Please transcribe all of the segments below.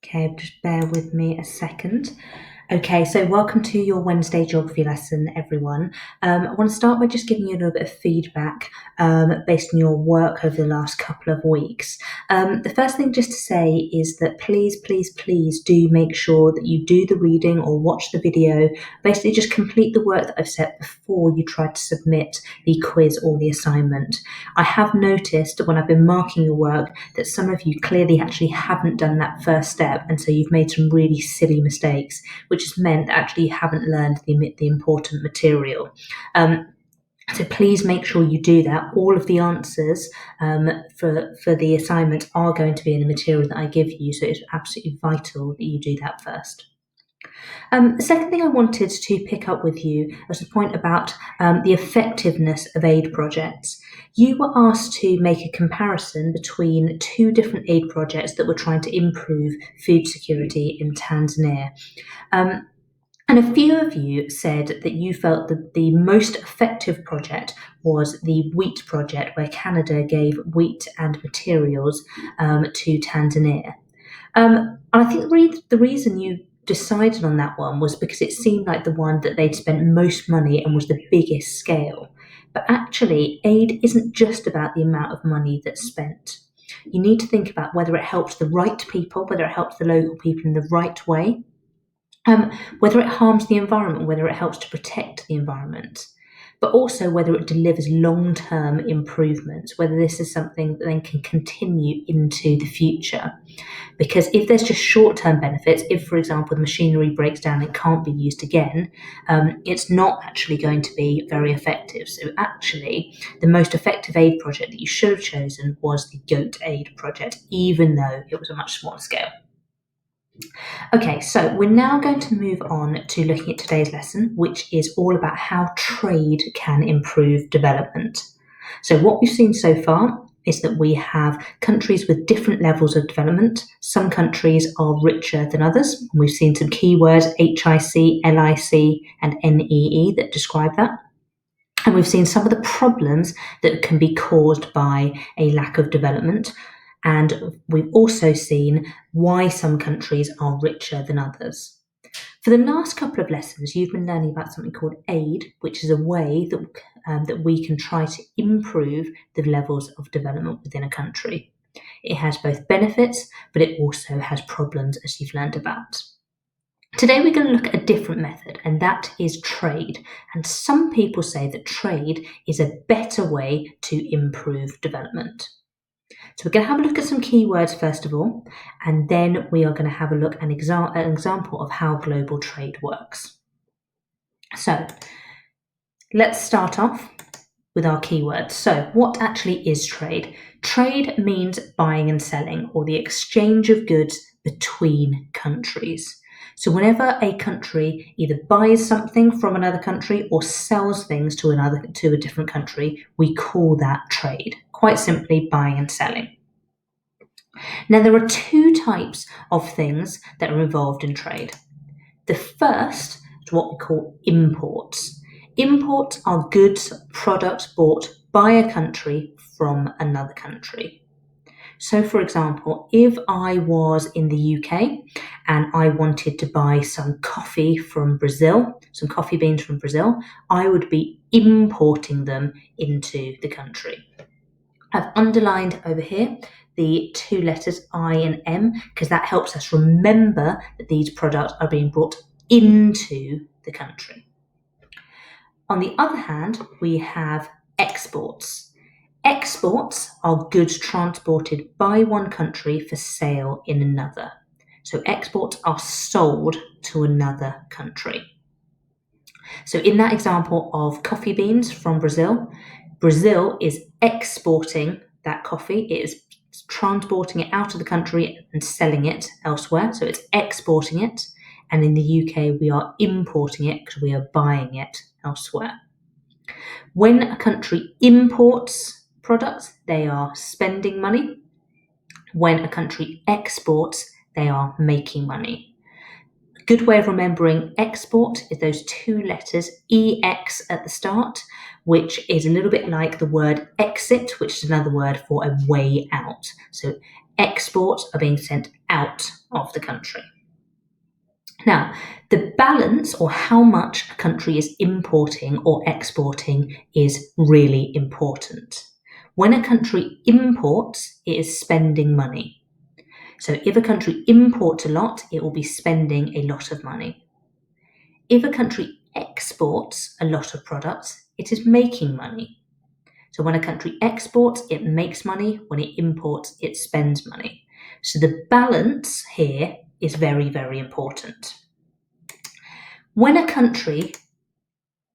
Okay, just bear with me a second. Okay, so welcome to your Wednesday geography lesson, everyone. I want to start by just giving you a little bit of feedback based on your work over the last couple of weeks. The first thing just to say is that please do make sure that you do the reading or watch the video. Basically, just complete the work that I've set before you try to submit the quiz or the assignment. I have noticed when I've been marking your work that some of you clearly actually haven't done that first step, and so you've made some really silly mistakes, which has meant that actually you haven't learned the important material. So please make sure you do that. All of the answers for the assignment are going to be in the material that I give you, so it's absolutely vital that you do that first. The second thing I wanted to pick up with you was a point about the effectiveness of aid projects. You were asked to make a comparison between two different aid projects that were trying to improve food security in Tanzania. And a few of you said that you felt that the most effective project was the wheat project, where Canada gave wheat and materials to Tanzania. And I think the reason you decided on that one was because it seemed like the one that they'd spent most money and was the biggest scale. But actually, aid isn't just about the amount of money that's spent. You need to think about whether it helps the right people, whether it helps the local people in the right way, whether it harms the environment, whether it helps to protect the environment, but also whether it delivers long-term improvements, whether this is something that then can continue into the future. Because if there's just short-term benefits, if, for example, the machinery breaks down and can't be used again, it's not actually going to be very effective. So actually, the most effective aid project that you should have chosen was the goat aid project, even though it was a much smaller scale. Okay, so we're now going to move on to looking at today's lesson, which is all about how trade can improve development. So what we've seen so far is that we have countries with different levels of development. Some countries are richer than others. We've seen some keywords, HIC, LIC, and NEE, that describe that. And we've seen some of the problems that can be caused by a lack of development. And we've also seen why some countries are richer than others. For the last couple of lessons, you've been learning about something called aid, which is a way that we can try to improve the levels of development within a country. It has both benefits, but it also has problems, as you've learned about. Today we're going to look at a different method, and that is trade. And some people say that trade is a better way to improve development. So we're going to have a look at some keywords first of all, and then we are going to have a look at an example of how global trade works. So let's start off with our keywords. So what actually is trade? Trade means buying and selling, or the exchange of goods between countries. So whenever a country either buys something from another country or sells things to a different country, we call that trade. Quite simply, buying and selling. Now, there are two types of things that are involved in trade. The first is what we call imports. Imports are goods, products bought by a country from another country. So, for example, if I was in the UK and I wanted to buy some coffee from Brazil, some coffee beans from Brazil, I would be importing them into the country. I've underlined over here the two letters I and M because that helps us remember that these products are being brought into the country. On the other hand, we have exports. Exports are goods transported by one country for sale in another. So exports are sold to another country. So in that example of coffee beans from Brazil, Brazil is exporting that coffee. It is transporting it out of the country and selling it elsewhere. So it's exporting it. And in the UK, we are importing it because we are buying it elsewhere. When a country imports products, they are spending money. When a country exports, they are making money. A good way of remembering export is those two letters, EX at the start, which is a little bit like the word exit, which is another word for a way out. So Exports are being sent out of the country. Now, the balance, or how much a country is importing or exporting, is really important. When a country imports, it is spending money. So if a country imports a lot, it will be spending a lot of money. If a country exports a lot of products, it is making money. So when a country exports, it makes money. When it imports, it spends money. So the balance here is very, very important. When a country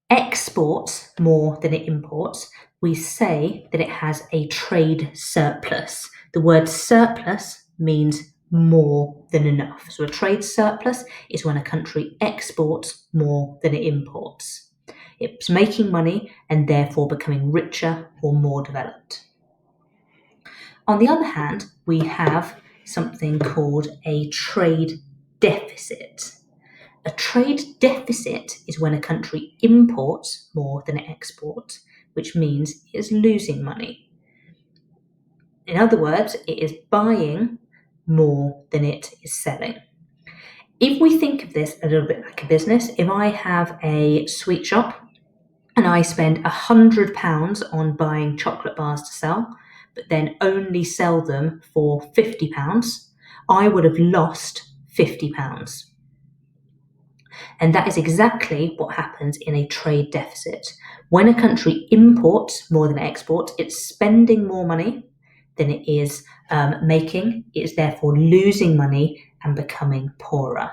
exports more than it imports, we say that it has a trade surplus. The word surplus means more than enough. So a trade surplus is when a country exports more than it imports. It's making money and therefore becoming richer or more developed. On the other hand, we have something called a trade deficit. A trade deficit is when a country imports more than it exports, which means it is losing money. In other words, it is buying more than it is selling. If we think of this a little bit like a business, if I have a sweet shop and I spend £100 on buying chocolate bars to sell, but then only sell them for £50, I would have lost £50. And that is exactly what happens in a trade deficit. When a country imports more than it exports, it's spending more money than it is making. It is therefore losing money and becoming poorer.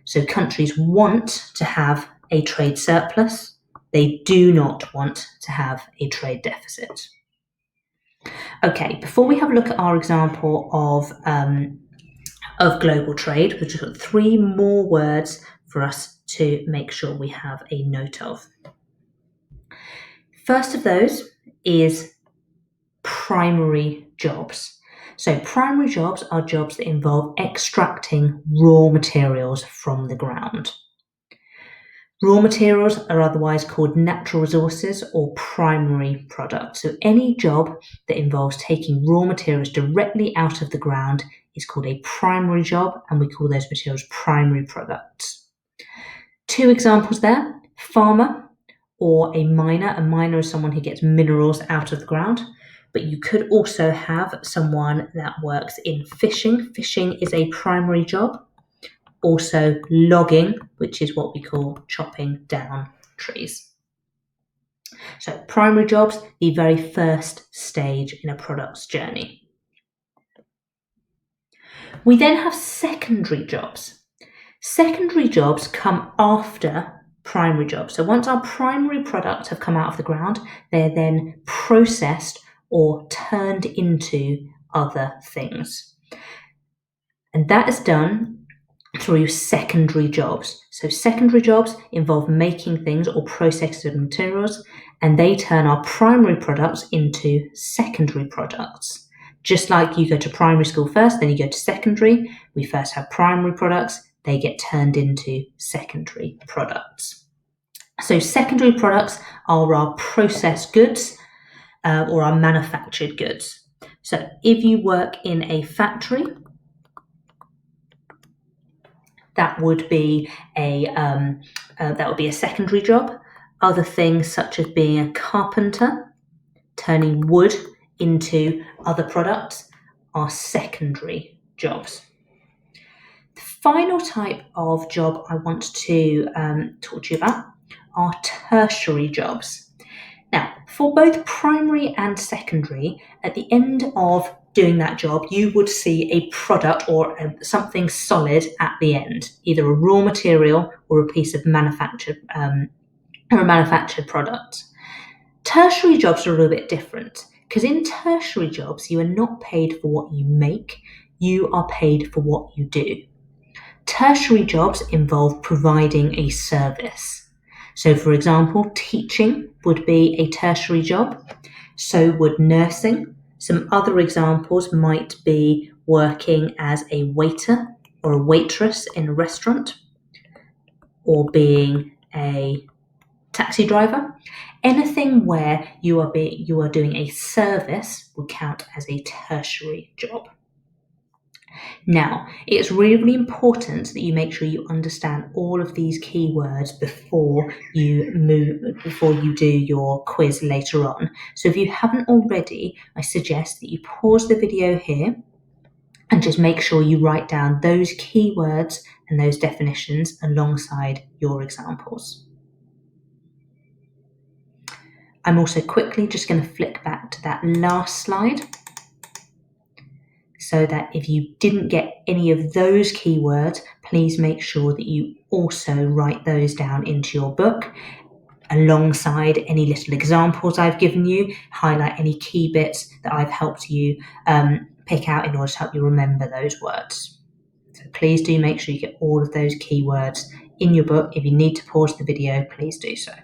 So countries want to have a trade surplus. They do not want to have a trade deficit. Okay, before we have a look at our example of global trade, we've just got 3 more words for us to make sure we have a note of. First of those is primary jobs. So primary jobs are jobs that involve extracting raw materials from the ground. Raw materials are otherwise called natural resources or primary products. So any job that involves taking raw materials directly out of the ground is called a primary job, and we call those materials primary products. 2 examples there: farmer or a miner. A miner is someone who gets minerals out of the ground, but you could also have someone that works in fishing. Fishing is a primary job. Also logging, which is what we call chopping down trees. So primary jobs, the very first stage in a product's journey. We then have secondary jobs. Secondary jobs come after primary jobs. So once our primary products have come out of the ground, they're then processed or turned into other things. And that is done through secondary jobs. So secondary jobs involve making things or processing materials, and they turn our primary products into secondary products. Just like you go to primary school first, then you go to secondary. We first have primary products, they get turned into secondary products. So secondary products are our processed goods or our manufactured goods. So if you work in a factory, that would be a secondary job. Other things such as being a carpenter, turning wood into other products, are secondary jobs. The final type of job I want to talk to you about are tertiary jobs. Now, for both primary and secondary, at the end of doing that job, you would see a product or something solid at the end, either a raw material or a piece of manufactured product. Tertiary jobs are a little bit different, because in tertiary jobs, you are not paid for what you make, you are paid for what you do. Tertiary jobs involve providing a service. So, for example, teaching would be a tertiary job, so would nursing. Some other examples might be working as a waiter or a waitress in a restaurant, or being a taxi driver. Anything where you are doing a service would count as a tertiary job. Now, it's really, really important that you make sure you understand all of these keywords before you do your quiz later on. So if you haven't already, I suggest that you pause the video here and just make sure you write down those keywords and those definitions alongside your examples. I'm also quickly just going to flick back to that last slide, so that if you didn't get any of those keywords, please make sure that you also write those down into your book alongside any little examples I've given you, highlight any key bits that I've helped you pick out in order to help you remember those words. So please do make sure you get all of those keywords in your book. If you need to pause the video, please do so.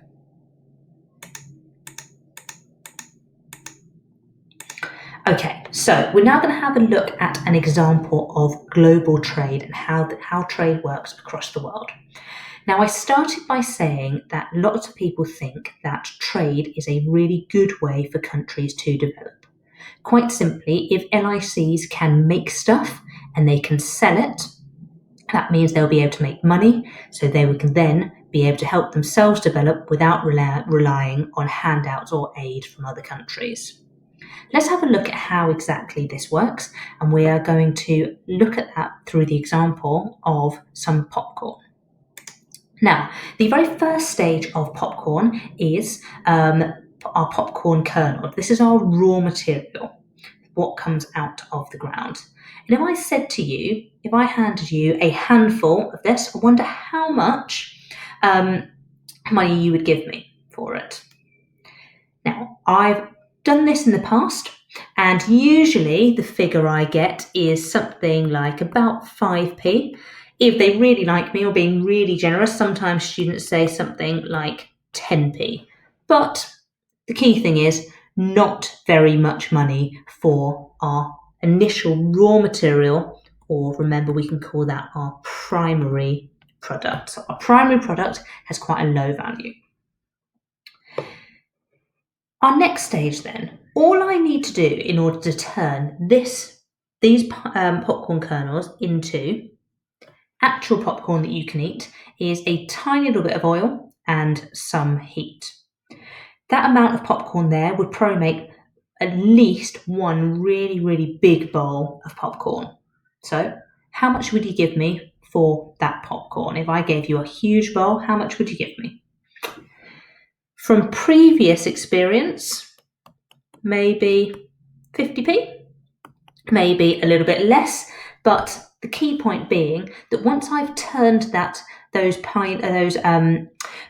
Okay, so we're now going to have a look at an example of global trade and how trade works across the world. Now, I started by saying that lots of people think that trade is a really good way for countries to develop. Quite simply, if LICs can make stuff and they can sell it, that means they'll be able to make money, so they can then be able to help themselves develop without relying on handouts or aid from other countries. Let's have a look at how exactly this works, and we are going to look at that through the example of some popcorn. Now, the very first stage of popcorn is our popcorn kernel. This is our raw material, what comes out of the ground. And if I said to you, if I handed you a handful of this, I wonder how much money you would give me for it. Now, I've done this in the past, and usually the figure I get is something like about 5p. If they really like me or being really generous, sometimes students say something like 10p. But the key thing is not very much money for our initial raw material, or remember we can call that our primary product. So our primary product has quite a low value. Our next stage then, all I need to do in order to turn these popcorn kernels into actual popcorn that you can eat is a tiny little bit of oil and some heat. That amount of popcorn there would probably make at least one really, really big bowl of popcorn. So how much would you give me for that popcorn? If I gave you a huge bowl, how much would you give me? From previous experience, maybe 50p, maybe a little bit less, but the key point being that once I've turned those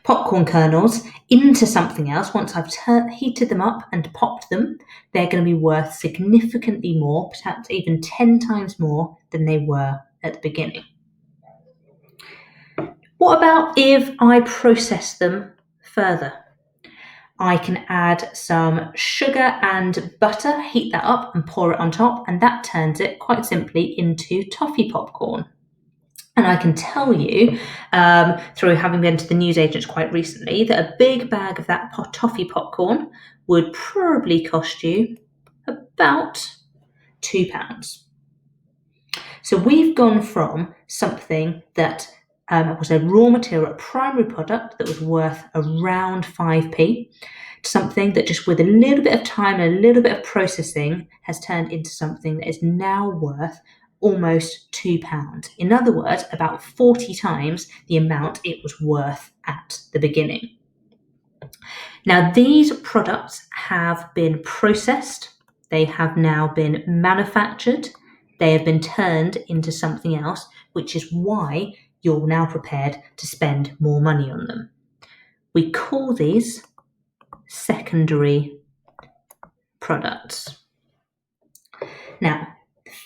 popcorn kernels into something else, once I've heated them up and popped them, they're going to be worth significantly more, perhaps even 10 times more than they were at the beginning. What about if I process them further? I can add some sugar and butter, heat that up and pour it on top, and that turns it quite simply into toffee popcorn. And I can tell you, through having been to the newsagents quite recently, that a big bag of that toffee popcorn would probably cost you about £2. So we've gone from something that was a raw material, a primary product that was worth around 5p, to something that just with a little bit of time and a little bit of processing has turned into something that is now worth almost £2. In other words, about 40 times the amount it was worth at the beginning. Now, these products have been processed, they have now been manufactured, they have been turned into something else, which is why you're now prepared to spend more money on them. We call these secondary products. Now,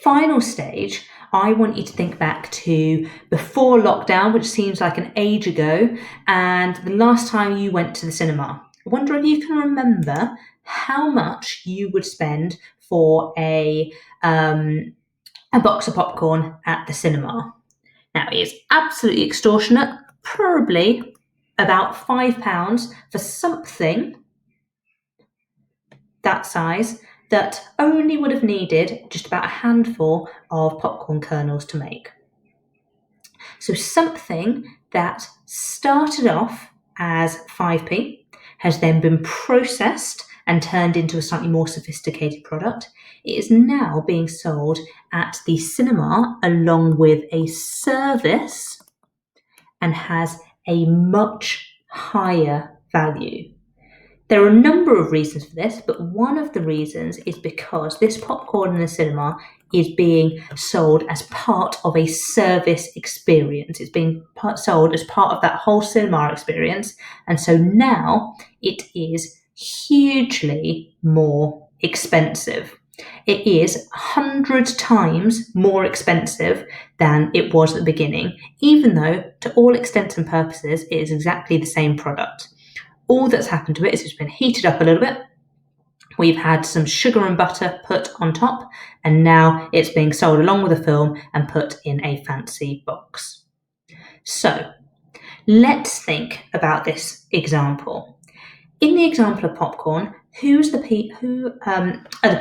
final stage, I want you to think back to before lockdown, which seems like an age ago, and the last time you went to the cinema. I wonder if you can remember how much you would spend for a box of popcorn at the cinema. Now, it is absolutely extortionate, probably about £5 for something that size that only would have needed just about a handful of popcorn kernels to make. So something that started off as 5p has then been processed and turned into a slightly more sophisticated product. It is now being sold at the cinema along with a service and has a much higher value. There are a number of reasons for this, but one of the reasons is because this popcorn in the cinema is being sold as part of a service experience. It's being sold as part of that whole cinema experience. And so now it is hugely more expensive. It is 100 times more expensive than it was at the beginning, even though to all intents and purposes, it is exactly the same product. All that's happened to it is it's been heated up a little bit. We've had some sugar and butter put on top, and now it's being sold along with a film and put in a fancy box. So let's think about this example. In the example of popcorn, who are the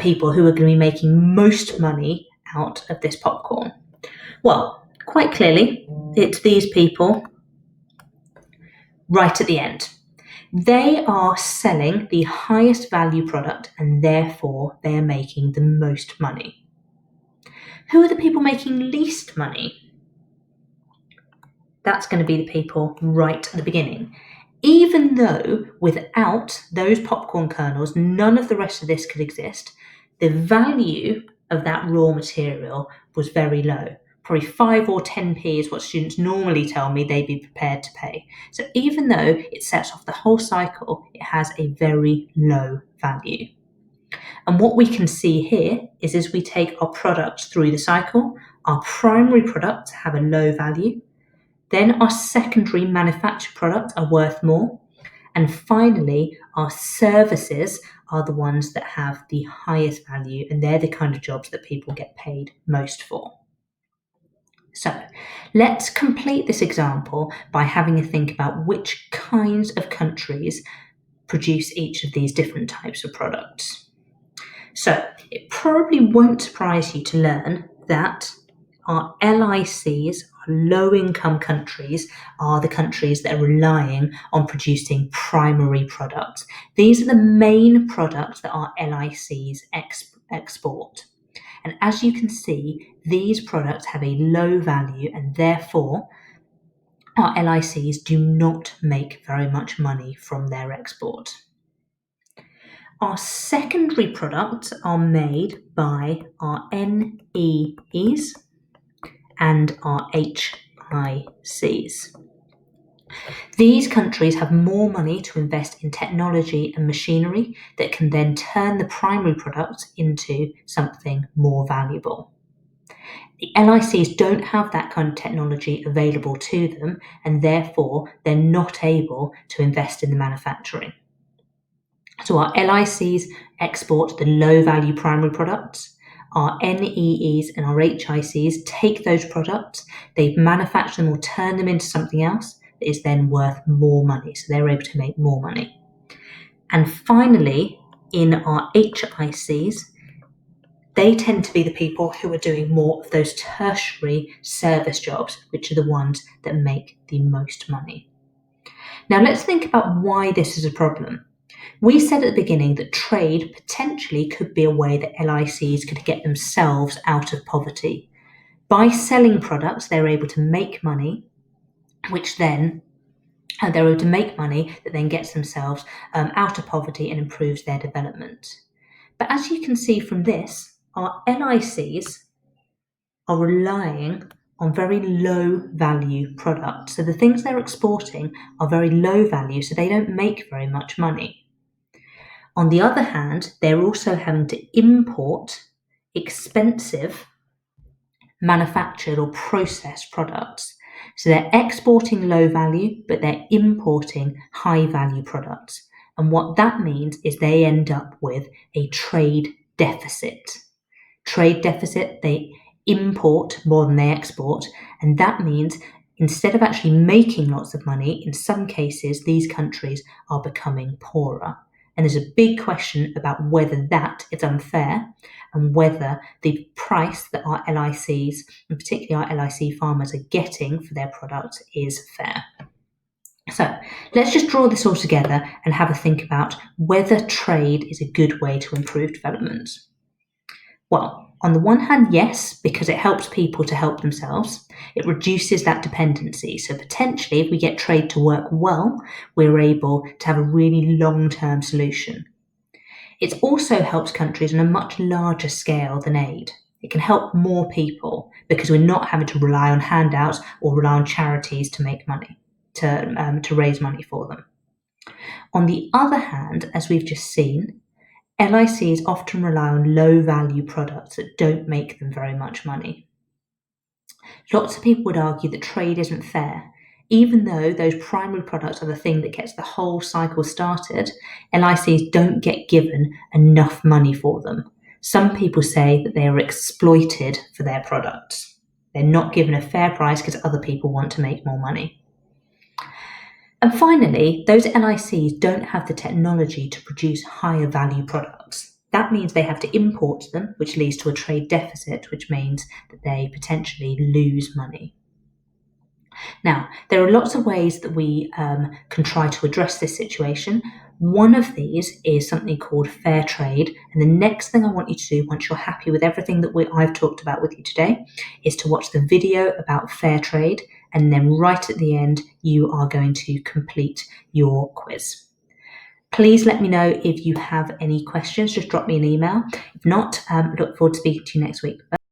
people who are going to be making most money out of this popcorn? Well, quite clearly, it's these people right at the end. They are selling the highest value product and therefore they are making the most money. Who are the people making least money? That's going to be the people right at the beginning. Even though without those popcorn kernels, none of the rest of this could exist, the value of that raw material was very low. Probably 5 or 10p is what students normally tell me they'd be prepared to pay. So even though it sets off the whole cycle, it has a very low value. And what we can see here is as we take our products through the cycle, our primary products have a low value, then our secondary manufactured products are worth more, and finally our services are the ones that have the highest value, and they're the kind of jobs that people get paid most for. So let's complete this example by having a think about which kinds of countries produce each of these different types of products. So it probably won't surprise you to learn that our LICs, our low-income countries, are the countries that are relying on producing primary products. These are the main products that our LICs export. And as you can see, these products have a low value and therefore our LICs do not make very much money from their export. Our secondary products are made by our NEEs and our HICs. These countries have more money to invest in technology and machinery that can then turn the primary product into something more valuable. The LICs don't have that kind of technology available to them, and therefore they're not able to invest in the manufacturing. So our LICs export the low-value primary products. Our NEEs and our HICs take those products, they manufacture them or turn them into something else that is then worth more money. So they're able to make more money. And finally, in our HICs, they tend to be the people who are doing more of those tertiary service jobs, which are the ones that make the most money. Now let's think about why this is a problem. We said at the beginning that trade potentially could be a way that LICs could get themselves out of poverty. By selling products, they're able to make money, which then they're able to make money that then gets themselves out of poverty and improves their development. But as you can see from this, our LICs are relying on very low value products. So the things they're exporting are very low value, so they don't make very much money. On the other hand, they're also having to import expensive manufactured or processed products. So they're exporting low value, but they're importing high value products. And what that means is they end up with a trade deficit. Trade deficit, they import more than they export. And that means instead of actually making lots of money, in some cases, these countries are becoming poorer. And there's a big question about whether that is unfair and whether the price that our LICs, and particularly our LIC farmers, are getting for their product is fair. So let's just draw this all together and have a think about whether trade is a good way to improve development. Well, on the one hand, yes, because it helps people to help themselves. It reduces that dependency. So potentially, if we get trade to work well, we're able to have a really long-term solution. It also helps countries on a much larger scale than aid. It can help more people because we're not having to rely on handouts or rely on charities to make money, to raise money for them. On the other hand, as we've just seen, LICs often rely on low-value products that don't make them very much money. Lots of people would argue that trade isn't fair. Even though those primary products are the thing that gets the whole cycle started, LICs don't get given enough money for them. Some people say that they are exploited for their products. They're not given a fair price because other people want to make more money. And finally, those LICs don't have the technology to produce higher value products. That means they have to import them, which leads to a trade deficit, which means that they potentially lose money. Now, there are lots of ways that we can try to address this situation. One of these is something called fair trade. And the next thing I want you to do, once you're happy with everything that I've talked about with you today, is to watch the video about fair trade. And then right at the end, you are going to complete your quiz. Please let me know if you have any questions. Just drop me an email. If not, look forward to speaking to you next week. Bye.